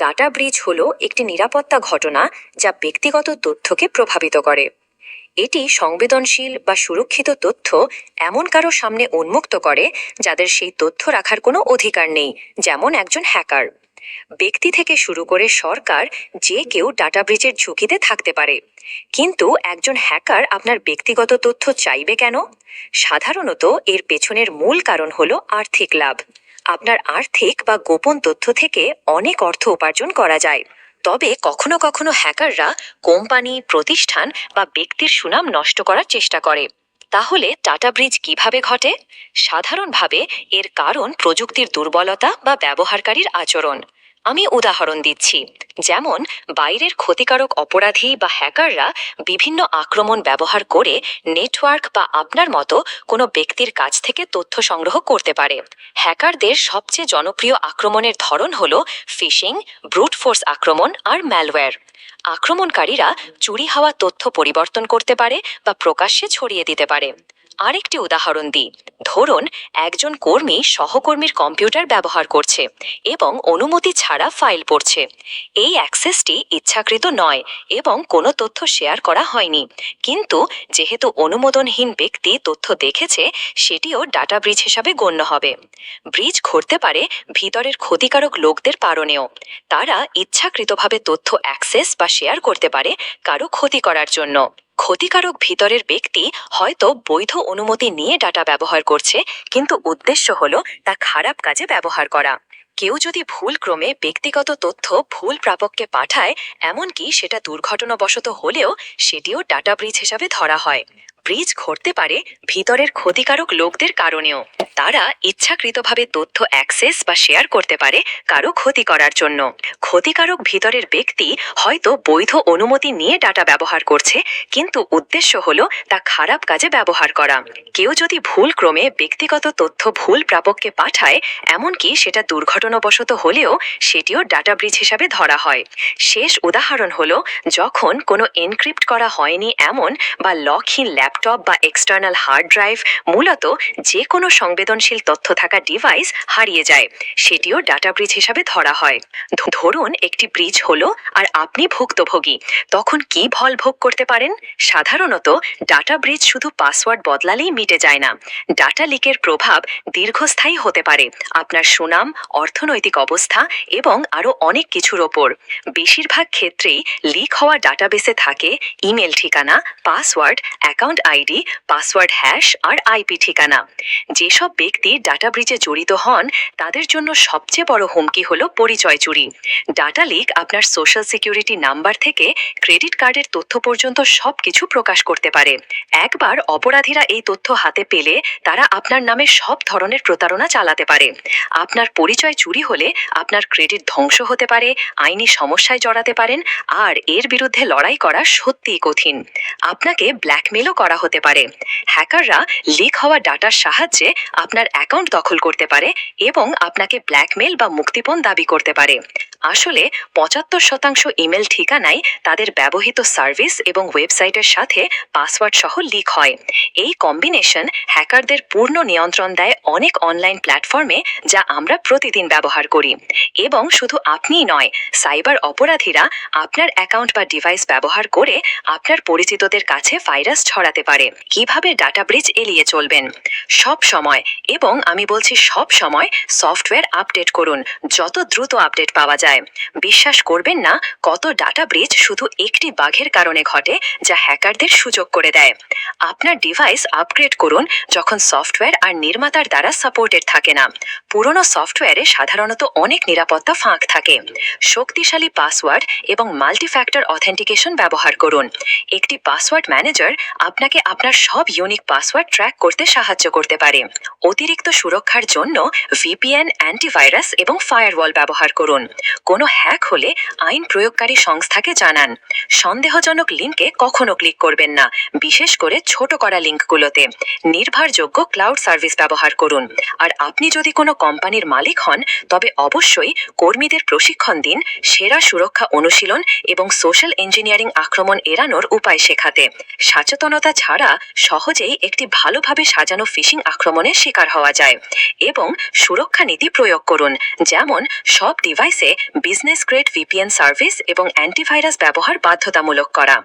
Data ব্রিচ হলো একটি নিরাপত্তা ঘটনা যা ব্যক্তিগত তথ্যকে প্রভাবিত করে। এটি সংবেদনশীল বা সুরক্ষিত তথ্য এমন কারো সামনে উন্মুক্ত করে যাদের সেই তথ্য রাখার কোনো অধিকার নেই, যেমন একজন হ্যাকার। ব্যক্তি থেকে শুরু করে সরকার, যে কেউ ডাটা ব্রিচের ঝুঁকিতে থাকতে পারে। কিন্তু একজন হ্যাকার আপনার ব্যক্তিগত তথ্য চাইবে কেন? সাধারণত এর পেছনের মূল কারণ হলো আর্থিক লাভ। আপনার আর্থিক বা গোপন তথ্য থেকে অনেক অর্থ উপার্জন করা যায়। তবে কখনো কখনো হ্যাকাররা কোম্পানি, প্রতিষ্ঠান বা ব্যক্তির সুনাম নষ্ট করার চেষ্টা করে। তাহলে ডাটা ব্রিচ কিভাবে ঘটে? সাধারণভাবে এর কারণ প্রযুক্তির দুর্বলতা বা ব্যবহারকারীর আচরণ। আমি উদাহরণ দিচ্ছি। যেমন বাইরের ক্ষতিকারক অপরাধী বা হ্যাকাররা বিভিন্ন আক্রমণ ব্যবহার করে নেটওয়ার্ক বা আপনার মতো কোনো ব্যক্তির কাছ থেকে তথ্য সংগ্রহ করতে পারে। হ্যাকারদের সবচেয়ে জনপ্রিয় আক্রমণের ধরন হলো ফিশিং, ব্রুট ফোর্স আক্রমণ আর ম্যালওয়্যার। আক্রমণকারীরা চুরি হওয়া তথ্য পরিবর্তন করতে পারে বা প্রকাশ্যে ছড়িয়ে দিতে পারে। আরেকটি উদাহরণ দিই। ধরুন একজন কর্মী সহকর্মীর কম্পিউটার ব্যবহার করছে এবং অনুমতি ছাড়া ফাইল পড়ছে। এই অ্যাক্সেসটি ইচ্ছাকৃত নয় এবং কোনো তথ্য শেয়ার করা হয়নি, কিন্তু যেহেতু অনুমোদনহীন ব্যক্তি তথ্য দেখেছে, সেটিও ডাটা ব্রিচ হিসাবে গণ্য হবে। ব্রিচ ঘটতে পারে ভিতরের ক্ষতিকারক লোকদের কারণেও। তারা ইচ্ছাকৃতভাবে তথ্য অ্যাক্সেস বা শেয়ার করতে পারে কারো ক্ষতি করার জন্য। ক্ষতিকারক ভিতরের ব্যক্তি হয়তো বৈধ অনুমতি নিয়ে ডাটা ব্যবহার করছে, কিন্তু উদ্দেশ্য হলো তা খারাপ কাজে ব্যবহার করা। কেউ যদি ভুলক্রমে ব্যক্তিগত তথ্য ভুল প্রাপককে পাঠায়, এমনকি সেটা দুর্ঘটনাবশত হলেও, সেটিও ডাটা ব্রিচ হিসাবে ধরা হয়। ব্রিচ ঘটতে পারে ভিতরের ক্ষতিকারক লোকদের কারণেও। তারা ইচ্ছাকৃতভাবে তথ্য অ্যাক্সেস বা শেয়ার করতে পারে কারো ক্ষতি করার জন্য। ক্ষতিকারক ভিতরের ব্যক্তি হয়তো বৈধ অনুমতি নিয়ে ডাটা ব্যবহার করছে, কিন্তু উদ্দেশ্য হলো তা খারাপ কাজে ব্যবহার করা। কেউ যদি ভুলক্রমে ব্যক্তিগত তথ্য ভুল প্রাপককে পাঠায়, এমনকি সেটা দুর্ঘটনাবশত হলেও, সেটিও ডাটা ব্রিচ হিসাবে ধরা হয়। শেষ উদাহরণ হলো যখন কোনো এনক্রিপ্ট করা হয়নি এমন বা লকহীন ল্যাপটপ বা এক্সটার্নাল হার্ড ড্রাইভ, মূলত যে কোনো সংবেদনশীল তথ্য থাকা ডিভাইস হারিয়ে যায়, সেটিও ডাটা ব্রিচ হিসাবে ধরা হয়। ধরুন একটি ব্রিচ হলো আর আপনি ভুক্তভোগী, তখন কি ফল ভোগ করতে পারেন? সাধারণত ডাটা ব্রিচ শুধু পাসওয়ার্ড বদলালেই মিটে যায় না। ডাটা লিকের প্রভাব দীর্ঘস্থায়ী হতে পারে আপনার সুনাম, অর্থনৈতিক অবস্থা এবং আরও অনেক কিছুর ওপর। বেশিরভাগ ক্ষেত্রেই লিক হওয়া ডাটাবেসে থাকে ইমেল ঠিকানা, password, account ID, password hash আর আইপি ঠিকানা। যেসব ব্যক্তি ডাটা ব্রিচে জড়িত হন, তাদের জন্য সবচেয়ে বড় হুমকি হলো পরিচয় চুরি। ডাটা লিক আপনার সোশ্যাল সিকিউরিটি নাম্বার থেকে ক্রেডিট কার্ডের তথ্য পর্যন্ত সবকিছু প্রকাশ করতে পারে। একবার অপরাধীরা এই তথ্য হাতে পেলে, তারা আপনার নামে সব ধরনের প্রতারণা চালাতে পারে। আপনার পরিচয় চুরি হলে আপনার ক্রেডিট ধ্বংস হতে পারে, আইনি সমস্যায় জড়াতে পারেন, আর এর বিরুদ্ধে লড়াই করা সত্যিই কঠিন। আপনাকে ব্ল্যাকমেলও করা হতে পারে। হ্যাকাররা লিক হওয়া ডাটার সাহায্যে আপনার অ্যাকাউন্ট দখল করতে পারে এবং আপনাকে ব্ল্যাকমেল বা মুক্তিপণ দাবি করতে পারে। আসলে 75% ইমেল ঠিকানায় তাদের ব্যবহৃত সার্ভিস এবং ওয়েবসাইটের সাথে পাসওয়ার্ড সহ লিক হয়। এই কম্বিনেশন হ্যাকারদের পূর্ণ নিয়ন্ত্রণ দেয় অনেক অনলাইন প্ল্যাটফর্মে, যা আমরা প্রতিদিন ব্যবহার করি। এবং শুধু আপনিই নয়, সাইবার অপরাধীরা আপনার অ্যাকাউন্ট বা ডিভাইস ব্যবহার করে আপনার পরিচিতদের কাছে ভাইরাস ছড়াতে পারে। কিভাবে ডাটা ব্রিচ এড়িয়ে চলবেন? সব সময়, এবং আমি বলছি সব সময়, সফটওয়্যার আপডেট করুন যত দ্রুত আপডেট পাওয়া যায়। বিশ্বাস করবেন না কত ডাটা ব্রিচ শুধু একটি বাগের কারণে ঘটে, যা হ্যাকারদের সুযোগ করে দেয়। আপনার ডিভাইস আপগ্রেড করুন যখন সফটওয়্যার আর নির্মাতার দ্বারা সাপোর্টেড থাকে না। পুরনো সফটওয়্যারে সাধারণত অনেক নিরাপত্তা ফাঁক থাকে। শক্তিশালী পাসওয়ার্ড এবং মাল্টিফ্যাক্টর অথেন্টিকেশন ব্যবহার করুন। একটি পাসওয়ার্ড ম্যানেজার আপনাকে আপনার সব ইউনিক পাসওয়ার্ড ট্র্যাক করতে সাহায্য করতে পারে। অতিরিক্ত সুরক্ষার জন্য ভিপিএন, অ্যান্টিভাইরাস এবং ফায়ারওয়াল ব্যবহার করুন। কোনো হ্যাক হলে আইন প্রয়োগকারী সংস্থাকে জানান। সন্দেহজনক লিঙ্কে কখনো ক্লিক করবেন না, বিশেষ করে ছোট করা লিঙ্কগুলোতে। নির্ভরযোগ্য ক্লাউড সার্ভিস ব্যবহার করুন। আর আপনি যদি কোনো কোম্পানির মালিক হন, তবে অবশ্যই কর্মীদের প্রশিক্ষণ দিন সেরা সুরক্ষা অনুশীলন এবং সোশ্যাল ইঞ্জিনিয়ারিং আক্রমণ এড়ানোর উপায় শেখাতে। সচেতনতা ছাড়া সহজেই একটি ভালোভাবে সাজানো ফিশিং আক্রমণের শিকার হওয়া যায়। এবং সুরক্ষা নীতি প্রয়োগ করুন, যেমন সব ডিভাইসে বিজনেস গ্রেড ভিপিএন সার্ভিস এবং অ্যান্টিভাইরাস ব্যবহার বাধ্যতামূলক করা।